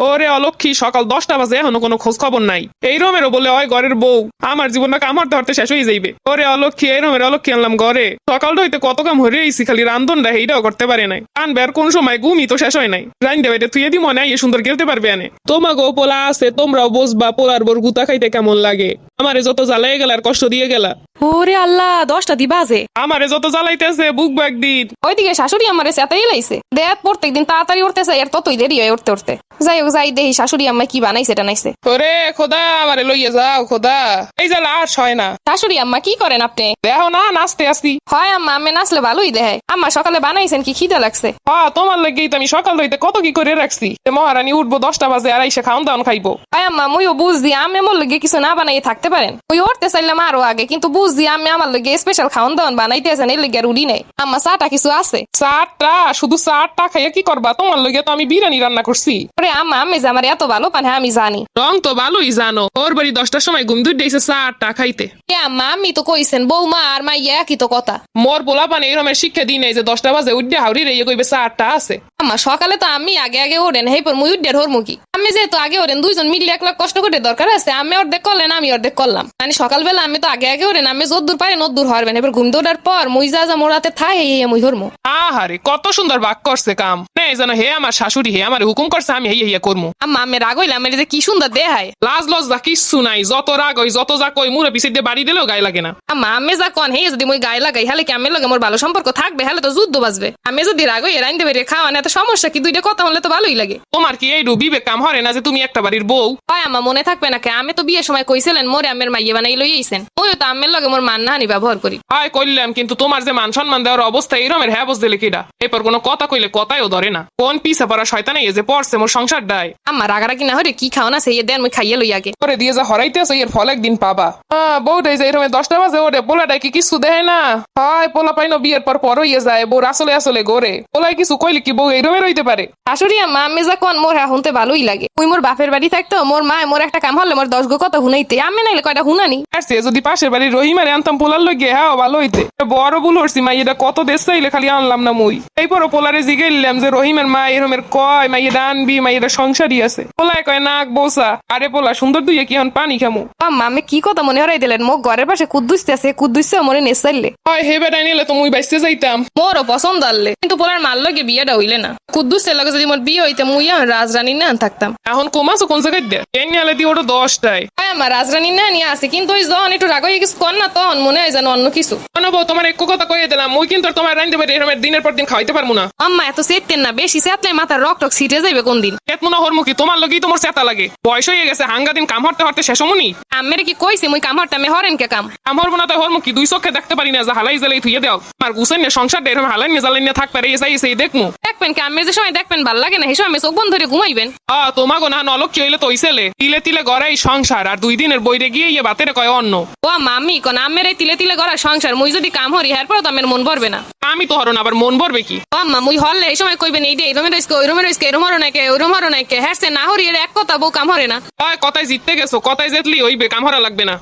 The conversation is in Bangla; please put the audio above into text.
ওরে অলক্ষী, সকাল 10টা বাজে এখনো কোনো খোঁজ খবর নাই। এই রমেরও বলে হয় ঘরের বউ, আমার জীবনটা কামড়তে হারতে শেষ হয়ে যাইবে। ওরে অলক্ষী, এই রমের অলক্ষী আনলাম ঘরে, সকালটা হইতে কত কাম হরে আইছি, খালি রান্ধনটা এইটাও করতে পারে নাই। কান বের কোন সময় ঘুমই তো শেষ হয় নাই। রান্ধে বাইরে তুই দি মনে হয় সুন্দর খেলতে পারবে এনে। তোমাকেও পোলা আছে, তোমরাও বসবা, পোলার বোর গুতা খাইতে কেমন লাগে। আমারে যত জ্বালাই গেল আর কষ্ট দিয়ে গেলা। ওরে আল্লাহ, 10টা দি বাজে। আমারে যত জ্বালাইতেছে বুকবো একদিন। ওইদিকে শাশুড়ি আমারে চেতাই লাইছে, দেখ প্রত্যেকদিন তাড়াতাড়ি উঠতেছে, এর ততই দেরি হয় উঠতে উঠতে। যাই হোক, যাই দেখি শাশুড়ি আম্মা কি বানাইছে টানাইছে। ওরে খোদা, আমারে লইয়া যাও খোদা, এই জ্বালা আর সয় না। শাশুড়ি আম্মা কি করেন আপনি? দেখো না নাচতে আসি। হয় আম্মা, আমি নাচলে ভালোই দেয়। আম্মা সকালে বানাইছেন কি, খিদে লাগছে? হ্যাঁ, তোমার লাগেই তো আমি সকাল হইতে কত কি করে রাখছি। মহারানী উঠবো 10টা বাজে আর আইসা খাওন দাওন খাইবো। হয় আম্মা, মুইও বুঝছি আমি আমার লগে কিছু না বানাই থাকতে পারেন। ওই উঠতে চাইলাম আরো আগে, কিন্তু বুঝছি আমি আমার লগে স্পেশাল খাওন দাওন বানাইতে আছেন, এই লগে আর উড়ি নাই। আম্মা চাটা কিছু আছে? চারটা? শুধু চারটা খাইয়া কি করবা? তোমার লগে তো আমি বিরিয়ানি রান্না করছি। আরে আম্মা, আমি যে আমার এত ভালো পান, হ্যাঁ আমি জানি। রং তো ভালোই জানো, ওর বাড়ি 10টার সময় ঘুম ধুই দিয়েছে চারটা খাইতে। আম্মা, আমি তো কইছেন বৌমা আর মাইয়া একই তো কথা। মোর পোলা পানে এরমের শিক্ষা দিই নাই যে 10টা বাজে উঠে হাউরি রে কইবে চারটা আছে। আম্মা সকালে তো আমি আগে আগে ওড়েন, হেপর মুই উড্ডের হরমুখী। আমি যেহেতু আগে ওড়েন, দুইজন মিলে 1 লাখ কষ্ট করে দরকার আছে। আমি অর্ধেক করলেন, আমি অর্ধেক করলাম। মানে সকালবেলা আমি তো আগে আগে ওড়েন, আমি যদ্দূর পারেন অদ্দূর হরবেন। এবার ঘুম দৌড়ার পর মুই যা মোড়াতে থাই মুই হরমু। আহারে কত সুন্দর বাক করছে কাম। নেই জানো, হে আমার শাশুড়ি, হে আমার হুকুম করছে, আমি হেয়া করমু। আম্মা, আমি রাগ হইলাম, এটা যে কি সুন্দর দেহায়। লাজ লজ্জা কিচ্ছু নাই, যত রাগ হই যত যা কই মুরে পিছিয়ে দিয়ে বাড়ি দিলেও গায়ে লাগে না। আম্মা, আমি যা কন হে যদি মুই গায়ে লাগাই, হলে কি আমি লগে মোর ভালো সম্পর্ক থাকবে? হলে তো যুদ্ধ বাজবে। আমি যদি রাগ হই রাইন্দে বেরিয়ে খাওয়া না, তো সমস্যা কি? দুইটা কথা হলে তো ভালোই লাগে। তোমার কি এই বিবেক কাম হরে না যে তুমি একটা বাড়ির বউ? হয় আম্মা, মনে থাকবে না কে? আমি তো বিয়ের সময় কইছিলেন মোরে আমের মাইয়ে বানাই লইয়েছেন। ওই তো আমের লগে মোর মানহানি ব্যবহার করি। হয় কইলাম, কিন্তু তোমার যে মান সম্মান দেওয়ার অবস্থা এইরমের, হ্যাঁ বুঝ দিলে কিডা? এরপর কোনো কথা কইলে কথাইও ধরে না। কোন পিছা পড়া শয়তানে যে পড়ছে মোর সংসার ডায়। আম্মা রাগারাগি না হরে, কি খাও না সেই দেন, মুই খাইয়ে লই আগে। করে দিয়ে যা হরাইতে আছো, এর ফল একদিন পাবা। বউটাই যে এরমে 10টা বাজে ওরে, পোলাটাই কি কিছু দেয় না? হয় পোলা পাইনো বিয়ের পর হইয়ে যায়, বউ আসলে আসলে গোরে। পোলাই কিছু কইলে কি বউ এইরমে রইতে পারে? শাশুড়ি আম্মা, আমি যা কোন মোর হ্যাঁ শুনতে ভালোই লাগে। মুই মোর বাপের বাড়ি থাকতো, মোর মা মোর একটা কাম হলে মোর 10 গো কথা হুনাইতে, আমি নাইলে কয়টা হুনানি। আর সে যদি পাশের বাড়ির রহিমারে আনতাম পোলার লগে, হ্যাঁ ভালো হইতে। বড় ভুল হচ্ছি, মাই এটা কত দেশ চাইলে খালি আনলাম না মুই। এইপর পোলারে জিগাইলাম যে রহিমের মা এরমের কয়, মাই এটা আনবি, মাই এটা সংসারই আছে। পোলায় কয় নাক বসা। আরে পোলা সুন্দর দুইয়ে কি এখন পানি খামু? আম্মা, আমি কি কথা মনে হরাই দিলেন? মোর ঘরের পাশে কুদ্দুসতে আছে, কুদ্দুসতে মনে নেসাইলে। হয় হে বেটাই নিলে তো মুই বাইসতে যাইতাম। মোরও পছন্দ আনলে, কিন্তু পোলার মার লগে বিয়েটা হইলে না। কুদ্দুসের লগে যদি মোর বিয়ে হইতে, মুই আর রাজরানী না থাকতাম। এখন কমাছো কোন জায়গায় দেয়? এর নিয়ে দিয়ে ওটা 10টায়। হয় আমার রাজরানী না নিয়ে আসে, কিন্তু ওই যখন একটু রাগ হয়ে কিছু কর না, তখন মনে হয় যেন অন্য কিছু। বউ তোমার এক কথা কইয়ে দিলাম, মুই কিন্তু আর তোমার রাইন্দে পারি এরমের দিনের পর দিন খাইতে পারবো না। আম্মা এত চেতেন না, বেশি চেতলে মাথার রক টক ছিটে যাইবে কোন দিন। এত মনে হরমুখী, তোমার লগেই তোমার চেতা লাগে। বয়স হয়ে গেছে, হাঙ্গা দিন কাম হরতে হরতে শেষ হমুনি। আমের কি কইছে মুই কাম হরতে? আমি হরেন কে কাম? কাম হরবো না তাই হরমুখী, 2 চোখে দেখতে পারি না যে হালাই জ্বালাই থুয়ে দাও। আর গুছাই না সংসার এরকম হালাই নিয়ে জ্বালাই নিয়ে থাকতে পারে, এসে দেখমু। দেখবেন কি আমের যে সময় দেখবেন ভাল লাগে না, সেই সময় চোখ বন্ধ ধরে ঘুমাইবেন। তোমাগো না নলক্ষী হইলে তো হইছেলে, তিলে তিলে গড়াই সংসার, আর 2 দিনের বইরে গিয়ে ইয়ে বাতেরে কয় অন্য। ও মামি কোন আমের এই তিলে তিলে গড়া সংসার, মুই যদি কাম হরি এরপর তো আমের মন ভরবে না। আমি তো হরো না, আবার মন ভরবে কি? ও আম্মা, মুই হরলে এই সময় কইবেন এই যে এরমের রইছে, ওই রুমের রইছে, এরম হরো নাকি, ওই রুম হরো নাকি, হ্যাঁ সে না হরি এর এক কথা বউ কাম হরে না। কথায় জিততে গেছো, কথায় জেতলি হইবে, কাম হরা লাগবে না।